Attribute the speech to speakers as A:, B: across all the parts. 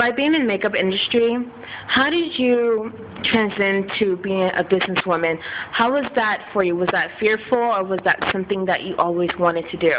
A: by being in the makeup industry, how did you transition to being a businesswoman? How was that for you? Was that fearful, or was that something that you always wanted to do?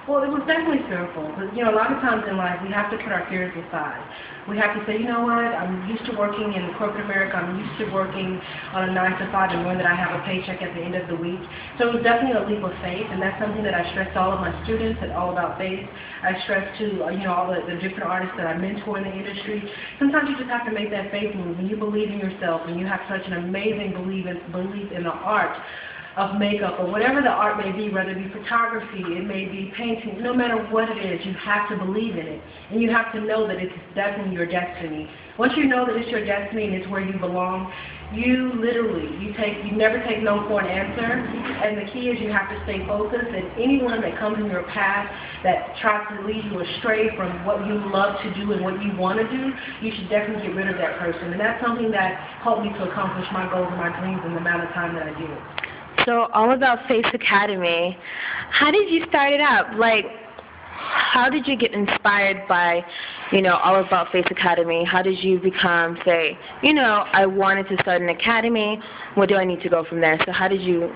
B: Well, it was definitely fearful. But, a lot of times in life, we have to put our fears aside. We have to say, you know what, I'm used to working in corporate America. I'm used to working on a 9 to 5 and knowing that I have a paycheck at the end of the week. So it was definitely a leap of faith, and that's something that I stress to all of my students, and all about faith. I stress to, all the different artists that I mentor in the industry. Sometimes you just have to make that faith move. When you believe in yourself, and you have such an amazing belief in the art of makeup, or whatever the art may be, whether it be photography, it may be painting, no matter what it is, you have to believe in it. And you have to know that it's definitely your destiny. Once you know that it's your destiny and it's where you belong, you never take no for an answer. And the key is you have to stay focused, and anyone that comes in your path that tries to lead you astray from what you love to do and what you want to do, you should definitely get rid of that person. And that's something that helped me to accomplish my goals and my dreams in the amount of time that I did.
A: So All About Face Academy, how did you start it up? Like, how did you get inspired by, All About Face Academy? How did you become, say, I wanted to start an academy, where do I need to go from there? So how did you...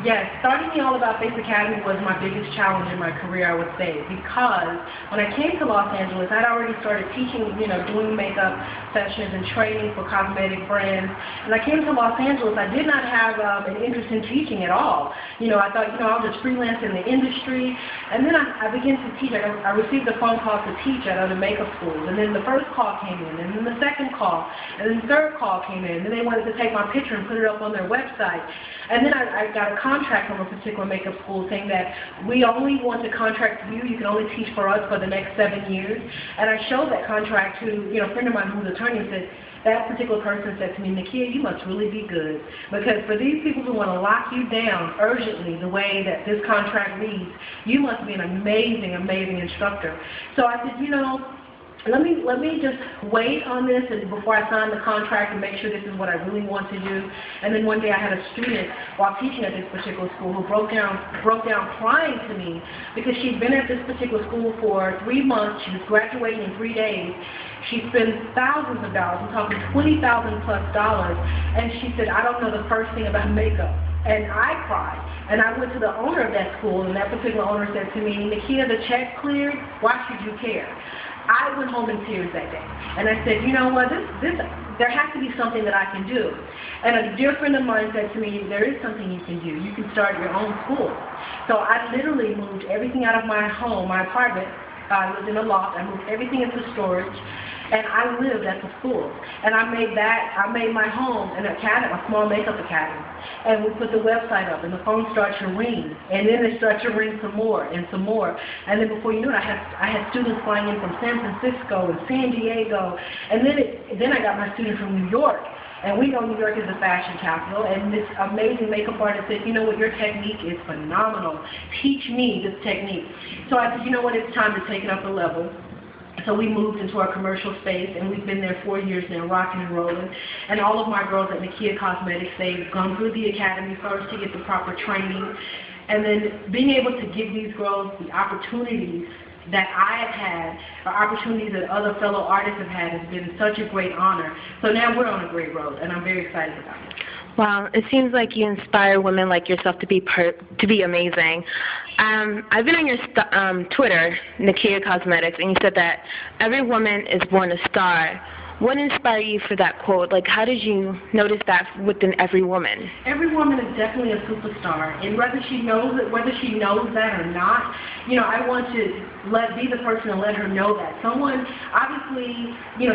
B: Yes, starting the All About Face Academy was my biggest challenge in my career, I would say, because when I came to Los Angeles, I'd already started teaching, doing makeup sessions and training for cosmetic brands. And I came to Los Angeles, I did not have an interest in teaching at all. I thought, I'll just freelance in the industry. And then I began to teach. I received a phone call to teach at other makeup schools. And then the first call came in, and then the second call, and then the third call came in. And then they wanted to take my picture and put it up on their website. And then I got a contract from a particular makeup school saying that we only want to contract you. You can only teach for us for the next 7 years. And I showed that contract to a friend of mine who's an attorney, and said, that particular person said to me, Nakeah, you must really be good, because for these people who want to lock you down urgently the way that this contract reads, you must be an amazing, amazing instructor. So I said, let me just wait on this and before I sign the contract and make sure this is what I really want to do. And then one day I had a student while teaching at this particular school who broke down crying to me because she'd been at this particular school for 3 months. She was graduating in 3 days. She spent thousands of dollars. I'm talking $20,000 plus dollars. And she said, I don't know the first thing about makeup. And I cried. And I went to the owner of that school, and that particular owner said to me, Nakeah, the check cleared. Why should you care? I went home in tears that day, and I said, you know what, there has to be something that I can do. And a dear friend of mine said to me, there is something you can do. You can start your own school. So I literally moved everything out of my home, my apartment. I lived in a loft. I moved everything into storage, and I lived at the school. And I made my home an academy, a small makeup academy. And we put the website up, and the phone starts to ring, and then it starts to ring some more and some more. And then before you knew it, I had students flying in from San Francisco and San Diego, and then I got my student from New York. And we know New York is the fashion capital, and this amazing makeup artist said, you know what, your technique is phenomenal. Teach me this technique. So I said, you know what, it's time to take it up a level. So we moved into our commercial space, and we've been there 4 years now, rocking and rolling. And all of my girls at Nakeah Cosmetics, they've gone through the academy first to get the proper training. And then being able to give these girls the opportunities that I have had, or opportunities that other fellow artists have had, has been such a great honor. So now we're on a great road, and I'm very excited about it.
A: Wow, it seems like you inspire women like yourself to be amazing. I've been on your Twitter, Nakeah Cosmetics, and you said that every woman is born a star. What inspired you for that quote? Like, how did you notice that within every woman?
B: Every woman is definitely a superstar, and whether she knows that or not, I want to be the person to let her know that. Someone, obviously,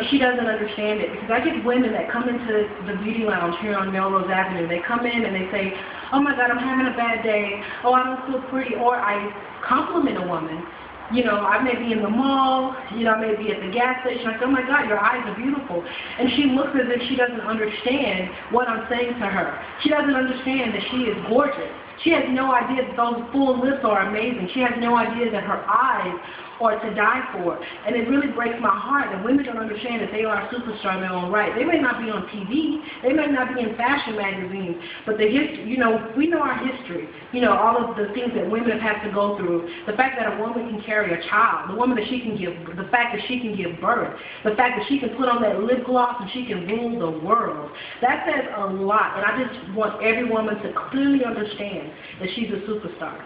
B: she doesn't understand it, because I get women that come into the beauty lounge here on Melrose Avenue. They come in and they say, oh my God, I'm having a bad day. Oh, I don't feel pretty. Or I compliment a woman. I may be in the mall, I may be at the gas station. I say, oh my God, your eyes are beautiful. And she looks as if she doesn't understand what I'm saying to her. She doesn't understand that she is gorgeous. She has no idea that those full lips are amazing. She has no idea that her eyes are to die for. And it really breaks my heart that women don't understand that they are a superstar in their own right. They may not be on TV, they may not be in fashion magazines, but the history, you know, we know our history. You know, all of the things that women have had to go through. The fact that a woman can carry a child, the woman that she can give, the fact that she can give birth, the fact that she can put on that lip gloss and she can rule the world. That says a lot, and I just want every woman to clearly understand that she's a superstar.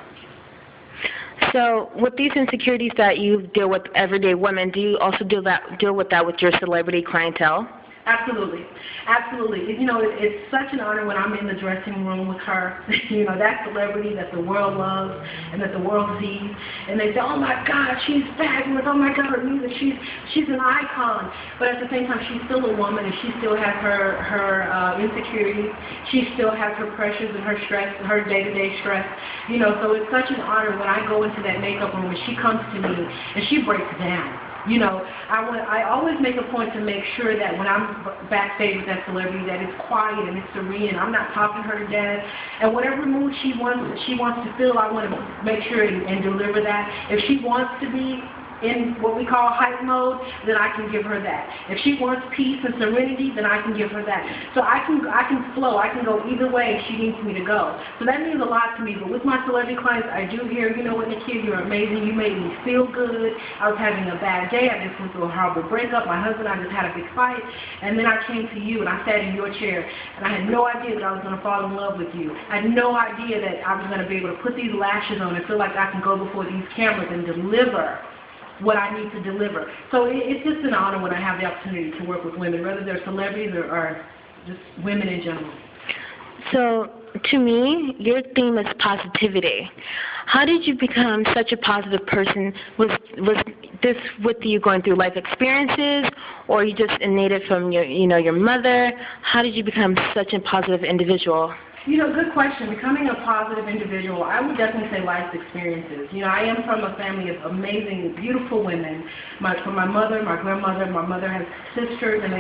A: So with these insecurities that you deal with everyday women, do you also deal with that with your celebrity clientele?
B: Absolutely. Absolutely. You know, it's such an honor when I'm in the dressing room with her, you know, that celebrity that the world loves and that the world sees. And they say, oh, my God, she's fabulous. Oh, my God, her music, she's an icon. But at the same time, she's still a woman and she still has her insecurities. She still has her pressures and her stress, her day-to-day stress. You know, so it's such an honor when I go into that makeup room and she comes to me and she breaks down. You know, I always make a point to make sure that when I'm backstage with that celebrity that it's quiet and it's serene and I'm not talking her to death. And whatever mood she wants to feel, I want to make sure and deliver that. If she wants to be in what we call hype mode, then I can give her that. If she wants peace and serenity, then I can give her that. So I can flow. I can go either way if she needs me to go. So that means a lot to me. But with my celebrity clients, I do hear, you know what, Nakeah, you're amazing. You made me feel good. I was having a bad day. I just went through a horrible breakup. My husband and I just had a big fight. And then I came to you and I sat in your chair. And I had no idea that I was going to fall in love with you. I had no idea that I was going to be able to put these lashes on and feel like I can go before these cameras and deliver what I need to deliver. So it's just an honor when I have the opportunity to work with women, whether they're celebrities or just women in general.
A: So to me, your theme is positivity. How did you become such a positive person? Was this with you going through life experiences, or you just innate it from your mother? How did you become such a positive individual?
B: You know, good question. Becoming a positive individual, I would definitely say life experiences. You know, I am from a family of amazing, beautiful women. From my mother, my grandmother, my mother has sisters, and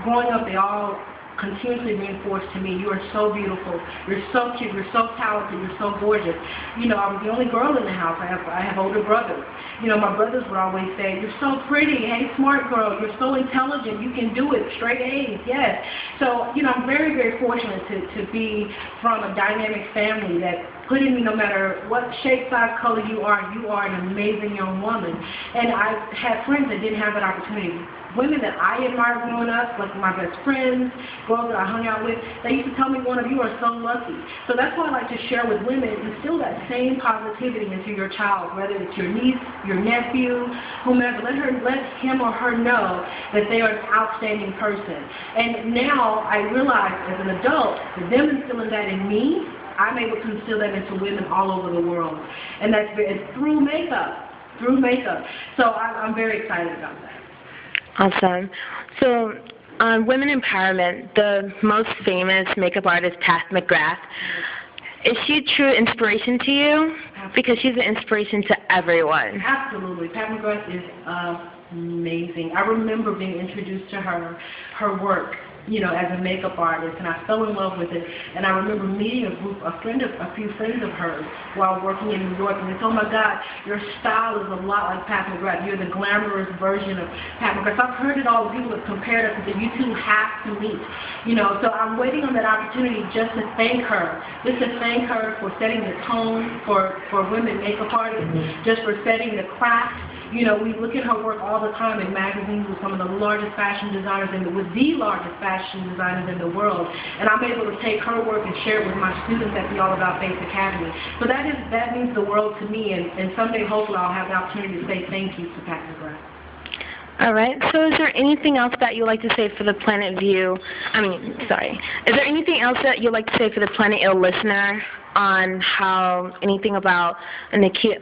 B: growing up, they all continuously reinforced to me, you are so beautiful, you're so cute, you're so talented, you're so gorgeous. You know, I was the only girl in the house. I have older brothers. You know, my brothers would always say, you're so pretty, hey, smart girl, you're so intelligent, you can do it, straight A's, yes. So, you know, I'm very, very fortunate to be from a dynamic family that put in me, no matter what shape, size, color you are an amazing young woman. And I had friends that didn't have that opportunity. Women that I admired growing up, like my best friends, girls that I hung out with, they used to tell me, one of you are so lucky. So that's why I like to share with women, instill that same positivity into your child, whether it's your niece, your nephew, whomever. Let him or her know that they are an outstanding person. And now I realize as an adult that them instilling that in me, I'm able to instill that into women all over the world. And that's through makeup. So I'm very excited about that.
A: Awesome. So on women empowerment, the most famous makeup artist, Pat McGrath, is she a true inspiration to you? Because she's an inspiration to everyone.
B: Absolutely. Pat McGrath is amazing. I remember being introduced to her work, you know, as a makeup artist, and I fell in love with it. And I remember meeting a few friends of hers while working in New York, and they said, oh my God, your style is a lot like Pat McGrath. You're the glamorous version of Pat McGrath. So I've heard it all. People have compared us, and you two have to meet. You know, so I'm waiting on that opportunity just to thank her. Just to thank her for setting the tone for women makeup artists, just for setting the craft. You know, we look at her work all the time in magazines with some of the largest fashion designers with the largest fashion designers in the world. And I'm able to take her work and share it with my students at the All About Face Academy. So that means the world to me, and someday hopefully I'll have the opportunity to say thank you to Pat McGrath.
A: All right. So is there anything else that you'd like to say for the Planet View? Is there anything else that you'd like to say for the Planet Ill listener on anything about Nakeah?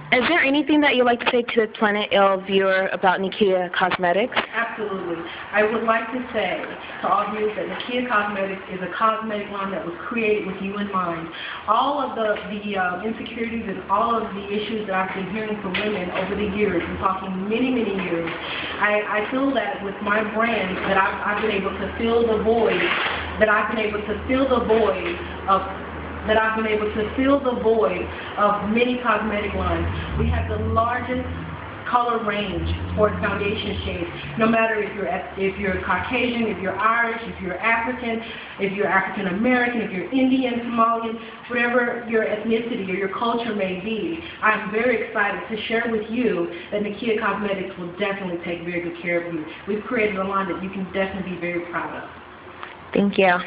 A: Is there anything that you'd like to say to the Planet Ill viewer about Nakeah Cosmetics?
B: Absolutely. I would like to say to all viewers that Nakeah Cosmetics is a cosmetic line that was created with you in mind. All of the insecurities and all of the issues that I've been hearing from women over the years, I'm talking many, many years, I feel that with my brand that I've been able to fill the void that I've been able to fill the void of many cosmetic lines. We have the largest color range for foundation shades. No matter if you're Caucasian, if you're Irish, if you're African, if you're African American, if you're Indian, Somalian, whatever your ethnicity or your culture may be, I'm very excited to share with you that Nakeah Cosmetics will definitely take very good care of you. We've created a line that you can definitely be very proud of.
A: Thank you.